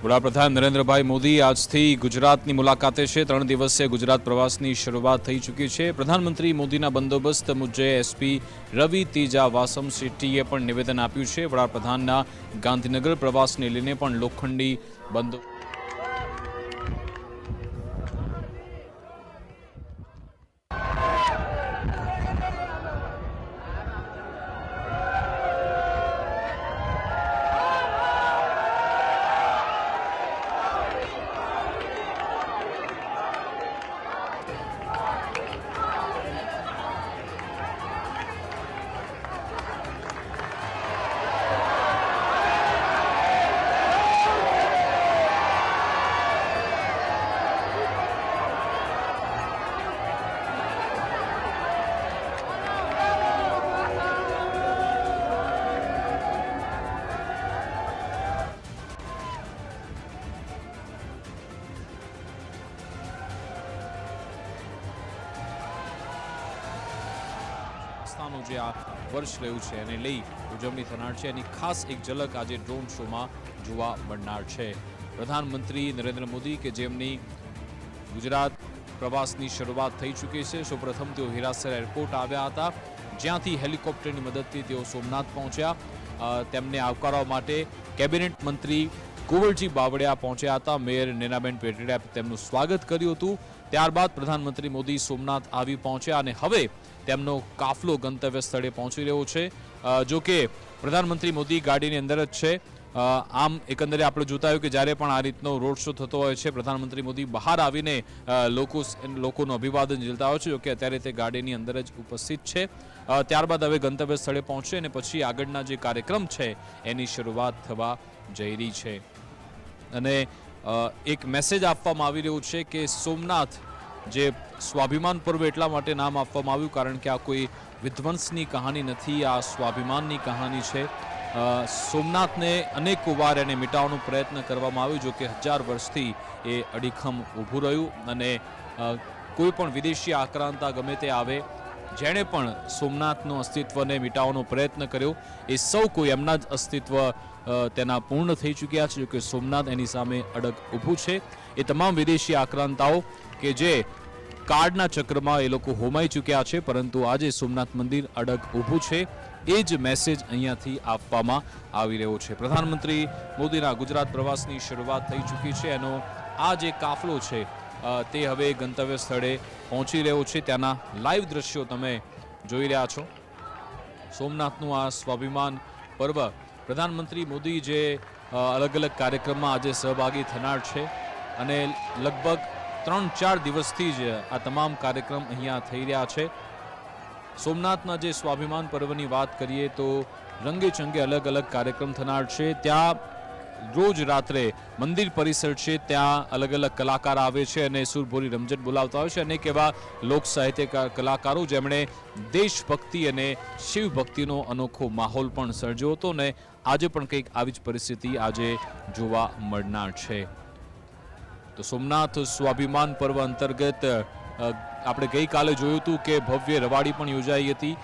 વડાપ્રધાન નરેન્દ્રભાઈ મોદી આજથી ગુજરાતની મુલાકાતે છે। 3 દિવસીય ગુજરાત પ્રવાસની શરૂઆત થઈ ચૂકી છે। પ્રધાનમંત્રી મોદીના બંદોબસ્ત મુજબ એસપી રવિ તેજા વાસમ શેટ્ટીએ પણ નિવેદન આપ્યું છે। વડાપ્રધાનના ગાંધીનગર પ્રવાસને લઈને પણ લોખંડી બંદોબસ્ત જે આ વર્ષ રહ્યું છે અને લઈ ઉજવણી થનાર છે એની ખાસ એક ઝલક આજે ડ્રોન શોમાં જોવા મળનાર છે। પ્રધાનમંત્રી નરેન્દ્ર મોદી કે જેમની ગુજરાત પ્રવાસની શરૂઆત થઈ ચૂકી છે। સૌપ્રથમ તેઓ હિરાસર એરપોર્ટ આવ્યા હતા, જ્યાંથી હેલિકોપ્ટરની મદદથી તેઓ સોમનાથ પહોંચ્યા। તેમને આવકારવા માટે કેબિનેટ મંત્રી કુંવરજી બાવળિયા પહોંચ્યા હતા। મેયર નેનાબેન પેટડીયાએ તેમનું સ્વાગત કર્યું હતું। ત્યારબાદ પ્રધાનમંત્રી મોદી સોમનાથ આવી પહોંચ્યા અને હવે તેમનો કાફલો ગંતવ્ય સ્થળે પહોંચી રહ્યો છે। જો કે પ્રધાનમંત્રી મોદી ગાડીની અંદર જ છે। આમ એકંદરે આપણે જોતા હોય કે જ્યારે પણ આ રીતનો રોડ શો થતો હોય છે, પ્રધાનમંત્રી મોદી બહાર આવીને લોકોનું અભિવાદન ઝીલતા હોય છે। જો કે અત્યારે તે ગાડીની અંદર જ ઉપસ્થિત છે। ત્યારબાદ હવે ગંતવ્ય સ્થળે પહોંચશે અને પછી આગળના જે કાર્યક્રમ છે એની શરૂઆત થવા જઈ રહી છે અને એક મેસેજ આપવામાં આવી રહ્યો છે કે સોમનાથ જે સ્વાભિમાન પર્વ એટલા માટે નામ આપવામાં આવ્યું કારણ કે આ કોઈ વિધ્વંસની કહાની નથી, આ સ્વાભિમાનની કહાની છે। સોમનાથને અનેક વાર એને મિટાવવાનો પ્રયત્ન કરવામાં આવ્યો, જો કે 1000 વર્ષથી એ અડીખમ ઊભું રહ્યું અને કોઈ પણ વિદેશી આક્રાંતા ગમે તે આવે, જેણે પણ સોમનાથનું અસ્તિત્વને મિટાવવાનો પ્રયત્ન કર્યો એ સૌ કોઈ એમના જ અસ્તિત્વ તેના પૂર્ણ થઈ ચૂક્યા છે। જો કે સોમનાથ એની સામે અડગ ઊભું છે। એ તમામ વિદેશી આક્રાંતાઓ કે જે કાળના ચક્રમાં એ લોકો હોમાઈ ચૂક્યા છે, પરંતુ આજે સોમનાથ મંદિર અડગ ઊભું છે। એ જ મેસેજ અહીંયાથી આપવામાં આવી રહ્યો છે। પ્રધાનમંત્રી મોદીના ગુજરાત પ્રવાસની શરૂઆત થઈ ચૂકી છે। એનો આ જે કાફલો છે તે હવે ગંતવ્ય સ્થળે પહોંચી રહ્યો છે। ત્યાંના લાઈવ દ્રશ્યો તમે જોઈ રહ્યા છો। સોમનાથનું આ સ્વાભિમાન પર્વ, પ્રધાનમંત્રી મોદી જે અલગ અલગ કાર્યક્રમમાં આજે સહભાગી થનાર છે અને લગભગ 3-4 દિવસથી જ આ તમામ કાર્યક્રમ અહીંયા થઈ રહ્યા છે। સોમનાથના જે સ્વાભિમાન પર્વની વાત કરીએ તો રંગે ચંગે અલગ અલગ કાર્યક્રમ થનાર છે। ત્યાં રોજ રાત્રે મંદિર પરિસર છે, ત્યાં અલગ અલગ કલાકાર આવે છે અને સુરભોરી રમઝટ બોલાવતા હોય છે। અનેક એવા લોક સાહિત્યકાર કલાકારો જેમણે દેશભક્તિ અને શિવભક્તિનો અનોખો માહોલ પણ સર્જ્યો હતો ને આજે પણ કંઈક આવી જ પરિસ્થિતિ આજે જોવા મળનાર છે। તો સોમનાથ સ્વાભિમાન પર્વ અંતર્ગત આપણે ગઈકાલે જોયું હતું કે ભવ્ય રવાડી પણ યોજાઈ હતી।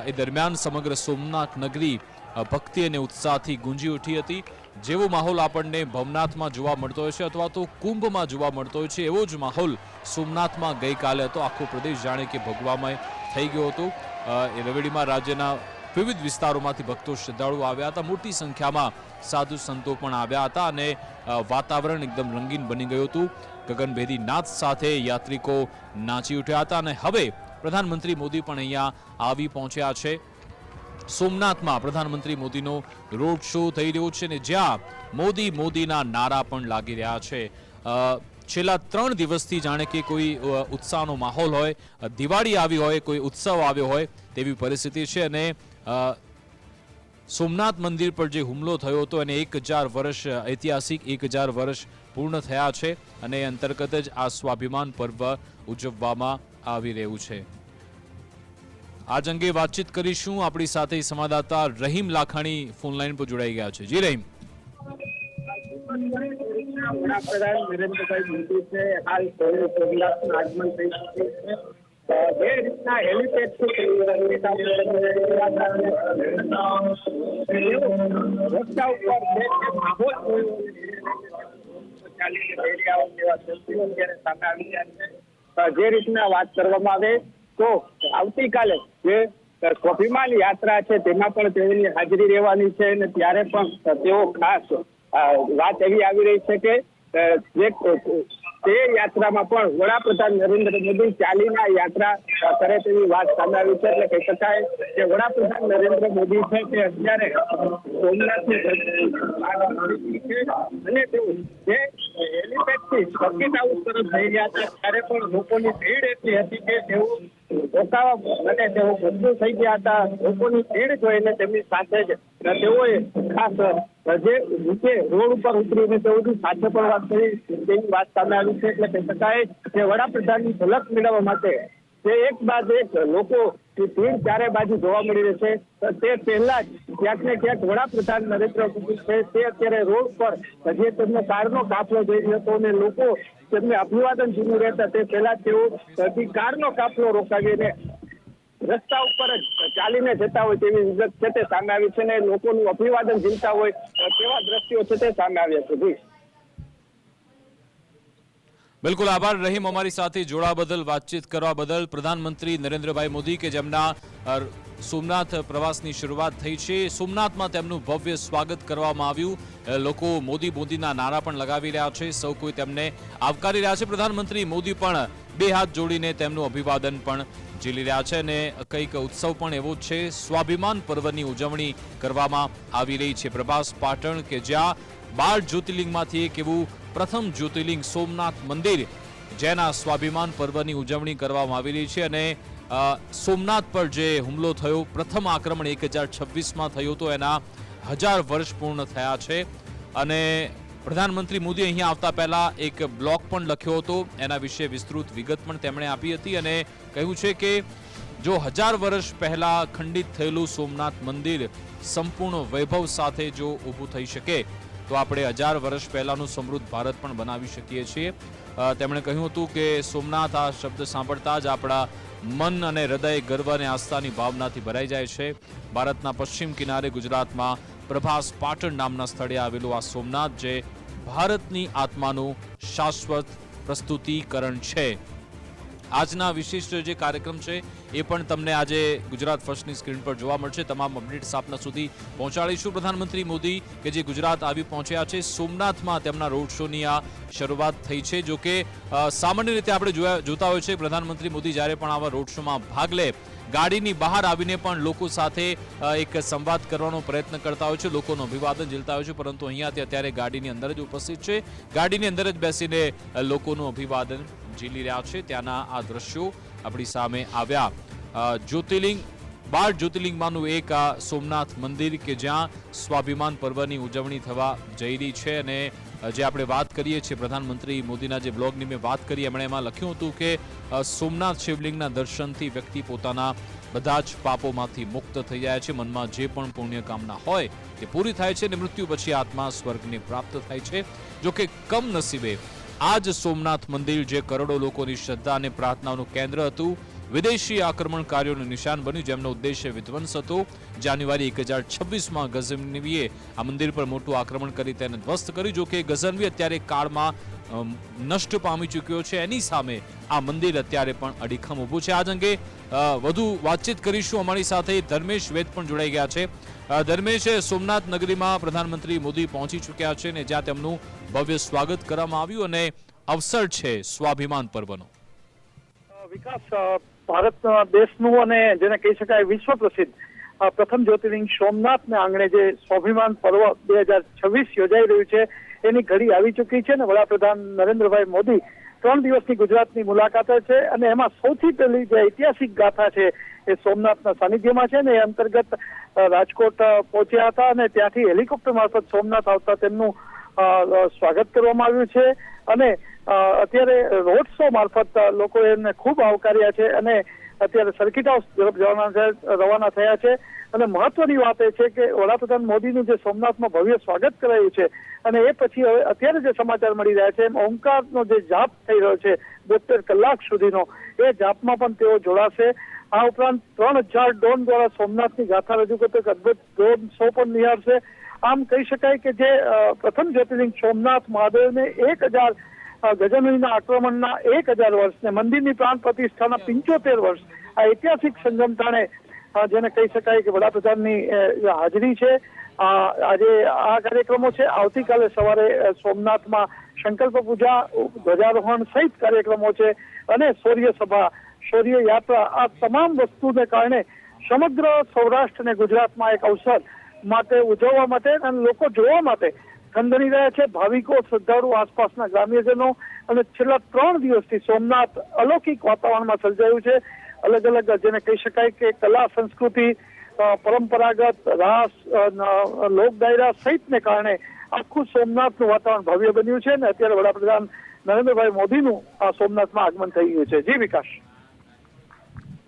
એ દરમિયાન સમગ્ર સોમનાથ નગરી ભક્તિ અને ઉત્સાહથી ગુંજી ઉઠી હતી। જેવો માહોલ આપણને ભવનાથમાં જોવા મળતો હોય છે અથવા તો કુંભમાં જોવા મળતો હોય છે, એવો જ માહોલ સોમનાથમાં ગઈકાલે હતો। આખો પ્રદેશ જાણે કે ભગવામય થઈ ગયો હતો। એ રવેડીમાં રાજ્યના વિવિધ વિસ્તારોમાંથી ભક્તો શ્રદ્ધાળુઓ આવ્યા હતા, મોટી સંખ્યામાં સાધુ સંતો પણ આવ્યા હતા અને વાતાવરણ એકદમ રંગીન બની ગયું હતું। ગગનભેદી નાદ સાથે યાત્રિકો નાચી ઉઠ્યા હતા અને હવે પ્રધાનમંત્રી મોદી પણ અહીંયા આવી પહોંચ્યા છે। સોમનાથમાં પ્રધાનમંત્રી મોદીનો રોડ શો થઈ રહ્યો છે ને જ્યાં મોદી મોદીના નારા પણ લાગી રહ્યા છે। છેલ્લા 3 દિવસથી જાણે કે કોઈ ઉત્સાહનો માહોલ હોય, દિવાળી આવી હોય, કોઈ ઉત્સવ આવ્યો હોય તેવી પરિસ્થિતિ છે અને સોમનાથ મંદિર પર જે હુમલો થયો હતો અને 1000 વર્ષ ઐતિહાસિક 1000 વર્ષ પૂર્ણ થયા છે અને એ અંતર્ગત જ આ સ્વાભિમાન પર્વ ઉજવવામાં આવી રહ્યું છે। આજ અંગે વાતચીત કરીશું। આપણી સાથે સંવાદદાતા રહીમ લાખાણી ફોન લાઈન પર જોડાઈ ગયા છે। જી રહીમ। વડાપ્રધાન નરેન્દ્રભાઈ મોદી છે હાલ સોમનાથનું આગમન થઈ ચૂક્યું છે। જે રીતના હેલિપેડથી રસ્તા ઉપર છે માહોલ ચાલીને જઈ રહ્યા હોય તેવા દ્રશ્યો અત્યારે સામે આવી રહ્યા છે। જે રીતના વાત કરવામાં આવે તો આવતીકાલે જે સ્વાભિમાન યાત્રા છે તેમાં પણ તેઓની હાજરી રહેવાની છે અને ત્યારે પણ તેઓ ખાસ વાત એવી આવી રહી છે કે તે યાત્રામાં પણ વડાપ્રધાન નરેન્દ્ર મોદી ચાલીને યાત્રા કરે તેવી વાત સામે આવી છે। એટલે કહી શકાય કે વડાપ્રધાન નરેન્દ્ર મોદી છે તે અત્યારે સોમનાથની અને તેઓ જે હેલિપેડથી સર્કિટ હાઉસ તરફ જઈ રહ્યા છે ત્યારે પણ લોકોની ભીડ એટલી હતી કે તેઓ રોકાવા માટે તેઓ મજબૂર થઈ ગયા હતા। લોકોની ભીડ જોઈને તેમની સાથે જ તેઓએ ખાસ જે નીચે રોડ ઉપર ઉતરીને તેઓની સાથે પણ વાત કરી તેની વાત સામે આવી છે। એટલે કહી શકાય કે વડાપ્રધાનની ઝલક મેળવવા માટે જે એક બાદ એક લોકો ભીડ ચારે બાજુ જોવા મળી રહી છે। તે પહેલા જ ક્યાંક ને ક્યાંક વડાપ્રધાન નરેન્દ્ર મોદી છે તે અત્યારે રોડ પર જે તેમનો કારનો કાફલો જઈ રહ્યો હતો અને લોકો તેમને અભિવાદન ઝીલી રહેતા તે પહેલા તેઓ કારનો કાફલો રોકાવીને રસ્તા ઉપર જ ચાલીને જતા હોય તેવી વિગત છે તે સામે આવી છે ને લોકોનું અભિવાદન ઝીલતા હોય તેવા દ્રશ્યો છે તે સામે આવ્યા છે। જી બિલકુલ આભાર રહીમ, અમારી સાથે જોડા બદલ, વાતચીત કરવા બદલ। પ્રધાનમંત્રી નરેન્દ્રભાઈ મોદી કે જેમના સોમનાથ પ્રવાસની શરૂઆત થઈ છે, સોમનાથમાં તેમનું ભવ્ય સ્વાગત કરવામાં આવ્યું। લોકો મોદી મોદીના નારા પણ લગાવી રહ્યા છે, સૌ કોઈ તેમને આવકારી રહ્યા છે। પ્રધાનમંત્રી મોદી પણ બે હાથ જોડીને તેમનું અભિવાદન પણ ઝીલી રહ્યા છે અને કંઈક ઉત્સવ પણ એવો જ છે। સ્વાભિમાન પર્વની ઉજવણી કરવામાં આવી રહી છે પ્રભાસ પાટણ કે જ્યાં 12 જ્યોતિર્લિંગમાંથી એક એવું પ્રથમ જ્યોતિર્લિંગ સોમનાથ મંદિર જેના સ્વાભિમાન પર્વની ઉજવણી કરવામાં આવી રહી છે અને સોમનાથ પર જે હુમલો થયો, પ્રથમ આક્રમણ 1026માં થયો હતો, એના 1000 વર્ષ પૂર્ણ થયા છે અને પ્રધાનમંત્રી મોદી અહીંયા આવતા પહેલા એક બ્લોગ પણ લખ્યો હતો, એના વિશે વિસ્તૃત વિગત પણ તેમણે આપી હતી અને કહ્યું છે કે જો 1000 વર્ષ પહેલા ખંડિત થયેલું સોમનાથ મંદિર સંપૂર્ણ વૈભવ સાથે જો ઊભું થઈ શકે તો આપણે 1000 વર્ષ પહેલાનું સમૃદ્ધ ભારત પણ બનાવી શકીએ છીએ। તેમણે કહ્યું હતું કે સોમનાથ આ શબ્દ સાંભળતા જ આપણા મન અને હૃદય ગર્વ અને આસ્થાની ભાવનાથી ભરાઈ જાય છે। ભારતના પશ્ચિમ કિનારે ગુજરાતમાં પ્રભાસ પાટણ નામના સ્થળે આવેલું આ સોમનાથ જે ભારતની આત્માનું શાશ્વત પ્રસ્તુતિકરણ છે। આજના વિશિષ્ટ જે કાર્યક્રમ છે એ પણ તમને આજે ગુજરાત ફર્સ્ટની સ્ક્રીન પર જોવા મળશે। તમામ અપડેટ્સ આપના સુધી પહોંચાડીશું। પ્રધાનમંત્રી મોદી કે જે ગુજરાત આવી પહોંચ્યા છે, સોમનાથમાં તેમના રોડ શોની આ શરૂઆત થઈ છે। જો કે સામાન્ય રીતે આપણે જોતા હોય છે પ્રધાનમંત્રી મોદી જ્યારે પણ આવા રોડ શોમાં ભાગ લે ગાડીની બહાર આવીને પણ લોકો સાથે એક સંવાદ કરવાનો પ્રયત્ન કરતા હોય છે, લોકોનું અભિવાદન ઝીલતા હોય છે, પરંતુ અહીંયા અત્યારે ગાડીની અંદર જ ઉપસ્થિત છે, ગાડીની અંદર જ બેસીને લોકોનું અભિવાદન ઝીલી રહ્યા છે। ત્યાંના આ દ્રશ્યો આપણી સામે આવ્યા। જ્યોતિર્લિંગ 12 જ્યોતિર્લિંગમાંનું એક આ સોમનાથ મંદિર કે જ્યાં સ્વાભિમાન પર્વની ઉજવણી થવા જઈ રહી છે અને જે આપણે વાત કરીએ છીએ પ્રધાનમંત્રી મોદીના જે બ્લોગની મેં વાત કરી એમણે એમાં લખ્યું હતું કે સોમનાથ શિવલિંગના દર્શનથી વ્યક્તિ પોતાના બધા જ પાપોમાંથી મુક્ત થઈ જાય છે, મનમાં જે પણ પુણ્ય કામના હોય તે પૂરી થાય છે અને મૃત્યુ પછી આત્મા સ્વર્ગને પ્રાપ્ત થાય છે। જો કે કમનસીબે આ જ સોમનાથ મંદિર જે કરોડો લોકોની શ્રદ્ધા અને પ્રાર્થનાનું કેન્દ્ર હતું, વિદેશી આક્રમણકારીઓનું નિશાન બન્યું જેમનો ઉદ્દેશ્ય વિધ્વંસ હતો। જાન્યુઆરી 1026માં ગઝનવીએ આ મંદિર પર મોટું આક્રમણ કરી તેને ધ્વસ્ત કર્યું। જો કે ગઝનવી અત્યારે કાળમાં નષ્ટ પામી ચૂક્યો છે, એની સામે આ મંદિર અત્યારે પણ અડીખમ ઊભું છે। આ અંગે વધુ વાતચીત કરીશું। અમારી સાથે ધર્મેશ વેદ પણ જોડાઈ ગયા છે। ધર્મેશ, સોમનાથ નગરીમાં પ્રધાનમંત્રી મોદી પહોંચી ચૂક્યા છે ને જ્યાં તેમનું ભવ્ય સ્વાગત કરવામાં આવ્યું અને અવસર છે સ્વાભિમાન પર્વનો। વિકાસ ભારત દેશનું અને જેને કહી શકાય વિશ્વ પ્રસિદ્ધ પ્રથમ જ્યોતિર્લિંગ સોમનાથના આંગણે જે સ્વાભિમાન પર્વ 2026 યોજાઈ રહ્યું છે એની ઘડી આવી ચૂકી છે અને વડાપ્રધાન નરેન્દ્રભાઈ મોદી 3 દિવસની ગુજરાતની મુલાકાતે છે અને એમાં સૌથી પહેલી જે ઐતિહાસિક ગાથા છે એ સોમનાથના સાનિધ્યમાં છે ને એ અંતર્ગત રાજકોટ પહોંચ્યા હતા અને ત્યાંથી હેલિકોપ્ટર મારફત સોમનાથ આવતા તેમનું સ્વાગત કરવામાં આવ્યું છે અને અત્યારે રોડ શો મારફત લોકો એમને ખૂબ આવકાર્યા છે અને અત્યારે સર્કિટ હાઉસ તરફ રવાના થયા છે અને મહત્વની વાત એ છે કે વડાપ્રધાન મોદીનું જે સોમનાથમાં ભવ્ય સ્વાગત કરાયું છે અને એ પછી હવે અત્યારે જે સમાચાર મળી રહ્યા છે એમ ઓમકારનો જે જાપ થઈ રહ્યો છે 72 કલાક સુધીનો, એ જાપમાં પણ તેઓ જોડાશે। આ ઉપરાંત 3000 ડ્રોન દ્વારા સોમનાથની ગાથા રજૂ કરતો એક અદભુત ડ્રોન શો પણ નિહાળશે આમ કહી શકાય કે જે પ્રથમ જ્યોતિર્લિંગ સોમનાથ મહાદેવને 1000 ગજનવીના આક્રમણના 1000 વર્ષ ને મંદિરની પ્રાણ પ્રતિષ્ઠાના 75 વર્ષ આ ઐતિહાસિક સંગમ ટાણે જેને કહી શકાય કે વડાપ્રધાનની હાજરી છે. આજે આ કાર્યક્રમો છે. આવતીકાલે સવારે સોમનાથમાં સંકલ્પ પૂજા, ધ્વજારોહણ સહિત કાર્યક્રમો છે અને શૌર્ય સભા, શૌર્ય યાત્રા, આ તમામ વસ્તુને કારણે સમગ્ર સૌરાષ્ટ્ર અને ગુજરાતમાં એક અવસર માટે ઉજવવા માટે અને લોકો જોવા માટે ખંડણી રહ્યા છે. ભાવિકો, શ્રદ્ધાળુ, આસપાસના ગ્રામ્યજનો અને છેલ્લા 3 દિવસથી સોમનાથ અલૌકિક વાતાવરણમાં સર્જાયું છે. અલગ અલગ જેને કહી શકાય કે કલા, સંસ્કૃતિ, પરંપરાગત રાસ, લોક ડાયરા સહિતને કારણે આખું સોમનાથનું વાતાવરણ ભવ્ય બન્યું છે અને અત્યારે વડાપ્રધાન નરેન્દ્રભાઈ મોદીનું આ સોમનાથમાં આગમન થઈ ગયું છે. જી વિકાસ.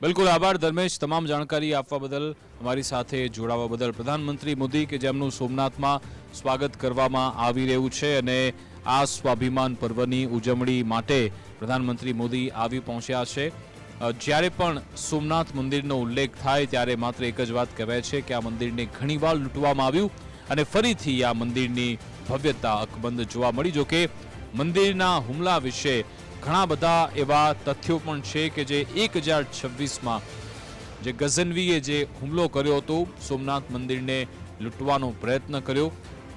બિલકુલ, આભાર ધર્મેશ, તમામ જાણકારી આપવા બદલ, અમારી સાથે જોડાવા બદલ. પ્રધાનમંત્રી મોદી કે જેમનું સોમનાથમાં સ્વાગત કરવામાં આવી રહ્યું છે અને આ સ્વાભિમાન પર્વની ઉજવણી માટે પ્રધાનમંત્રી મોદી આવી પહોંચ્યા છે. જ્યારે પણ સોમનાથ મંદિરનો ઉલ્લેખ થાય ત્યારે માત્ર એક જ વાત કહેવાય છે કે આ મંદિરને ઘણીવાર લૂંટવામાં આવ્યું અને ફરીથી આ મંદિરની ભવ્યતા અકબંધ જોવા મળી. જોકે મંદિરના હુમલા વિશે ઘણા બધા એવા તથ્યો પણ છે કે જે 1026માં જે ગઝનવીએ જે હુમલો કર્યો હતો, સોમનાથ મંદિરને લૂંટવાનો પ્રયત્ન કર્યો,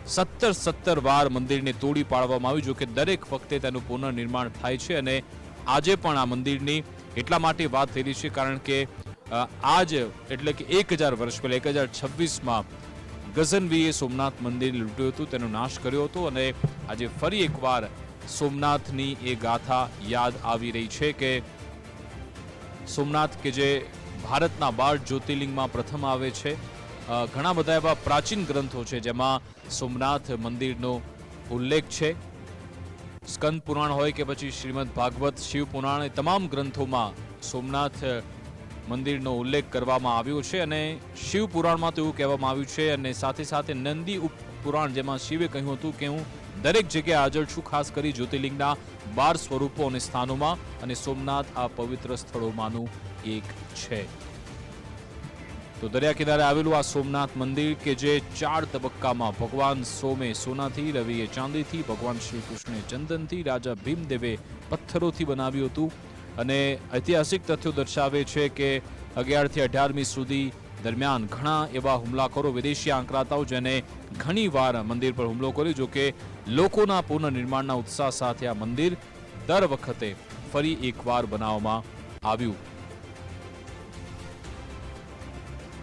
17 વાર મંદિરને તોડી પાડવામાં આવ્યું. જોકે દરેક વખતે તેનું પુનર્નિર્માણ થાય છે અને આજે પણ આ મંદિરની એટલા માટે વાત થઈ રહી છે કારણ કે આજ એટલે કે 1000 વર્ષ પહેલા 1026માં ગઝનવીએ સોમનાથ મંદિર લૂંટ્યું હતું, તેનો નાશ કર્યો હતો અને આજે ફરી એકવાર સોમનાથની એ ગાથા યાદ આવી રહી છે કે સોમનાથ કે જે ભારતના 12 જ્યોતિર્લિંગમાં પ્રથમ આવે છે. ઘણા બધા એવા પ્રાચીન ગ્રંથો છે જેમાં સોમનાથ મંદિરનો ઉલ્લેખ છે. સ્કંદ પુરાણ હોય કે પછી શ્રીમદ ભાગવત, શિવ પુરાણ, એ તમામ ગ્રંથોમાં સોમનાથ મંદિરનો ઉલ્લેખ કરવામાં આવ્યો છે અને શિવ પુરાણમાં તો એવું કહેવામાં આવ્યું છે અને સાથે સાથે નંદી પુરાણ જેમાં શિવે કહ્યું હતું કે હું દરેક જગ્યાએ હાજર છું, ખાસ કરી જ્યોતિર્લિંગના 12 સ્વરૂપો અને સ્થાનોમાં, અને સોમનાથ આ પવિત્ર સ્થળોમાંનું એક છે. તો દરિયા કિનારે આવેલું આ સોમનાથ મંદિર કે જે 4 તબક્કામાં ભગવાન સોમે સોનાથી, રવિએ ચાંદીથી, ભગવાન શ્રી કૃષ્ણે ચંદનથી, રાજા ભીમદેવે પથ્થરોથી બનાવ્યું હતું અને ઐતિહાસિક તથ્યો દર્શાવે છે કે 11 થી 18મી સુધી દરમિયાન ઘણા એવા હુમલાખોરો, વિદેશી આંકડાતાઓ જેને ઘણી વાર મંદિર પર હુમલો કર્યો. જો કે લોકોના પુનર્નિર્માણના ઉત્સાહ સાથે આ મંદિર દર વખતે ફરી એકવાર બનાવવામાં આવ્યું.